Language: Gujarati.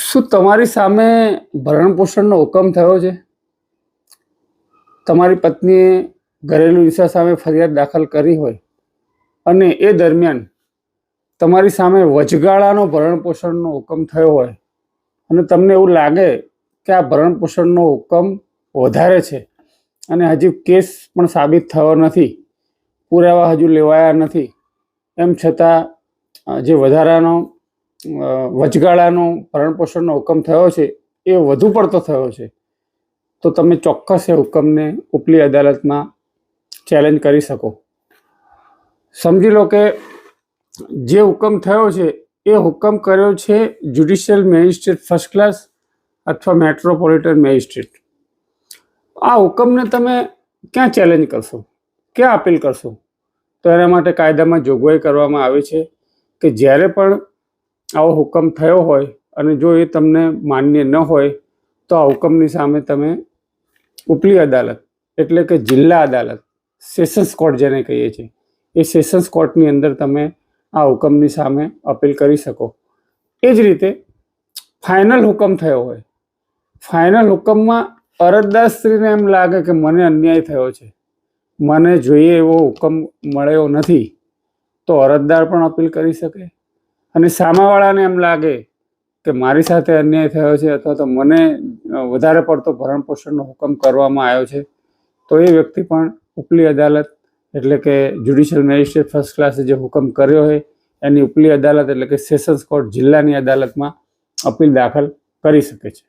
શું તમારી સામે ભરણ પોષણનો હુકમ થયો છે? તમારી પત્નીએ ઘરેલું હિંસા સામે ફરિયાદ દાખલ કરી હોય અને એ દરમિયાન તમારી સામે વચગાળાનો ભરણ પોષણનો હુકમ થયો હોય અને તમને એવું લાગે કે આ ભરણ પોષણનો હુકમ વધારે છે અને હજી કેસ પણ સાબિત થયો નથી, પુરાવા હજુ લેવાયા નથી, એમ છતાં જે વધારાનો વચગાળાનો ભરણ પોષણનો હુકમ થયો છે એ વધુ પડતો થયો છે, તો તમે ચોક્કસ એ હુકમને ઉપલી અદાલતમાં ચેલેન્જ કરી શકો. સમજી લો કે જે હુકમ થયો છે એ હુકમ કર્યો છે જ્યુડિશિયલ મેજિસ્ટ્રેટ ફર્સ્ટ ક્લાસ અથવા મેટ્રોપોલિટન મેજિસ્ટ્રેટ. આ હુકમને તમે ક્યાં ચેલેન્જ કરશો, ક્યાં અપીલ કરશો? તો એના માટે કાયદામાં જોગવાઈ કરવામાં આવી છે કે જ્યારે પણ આવો હુકમ થયો હોય અને જો એ તમને માન્ય ન હોય તો આ હુકમની સામે તમે ઉપલી અદાલત એટલે કે જિલ્લા અદાલત, સેશન્સ કોર્ટ જેને કહીએ છીએ, એ સેશન્સ કોર્ટની અંદર તમે આ હુકમની સામે અપીલ કરી શકો. એ જ રીતે ફાઇનલ હુકમ થયો હોય, ફાઇનલ હુકમમાં અરજદાર સ્ત્રીને એમ લાગે કે મને અન્યાય થયો છે, મને જોઈએ એવો હુકમ મળ્યો નથી, તો અરજદાર પણ અપીલ કરી શકે. અને સામાવાળાને એમ લાગે કે મારી સાથે અન્યાય થયો છે અથવા તો મને વધારે પડતો ભરણ પોષણનો હુકમ કરવામાં આવ્યો છે, તો એ વ્યક્તિ પણ ઉપલી અદાલત એટલે કે જ્યુડિશિયલ મેજિસ્ટ્રેટ ફર્સ્ટ ક્લાસે જે હુકમ કર્યો હોય એની ઉપલી અદાલત એટલે કે સેશન્સ કોર્ટ જિલ્લાની અદાલતમાં અપીલ દાખલ કરી શકે છે.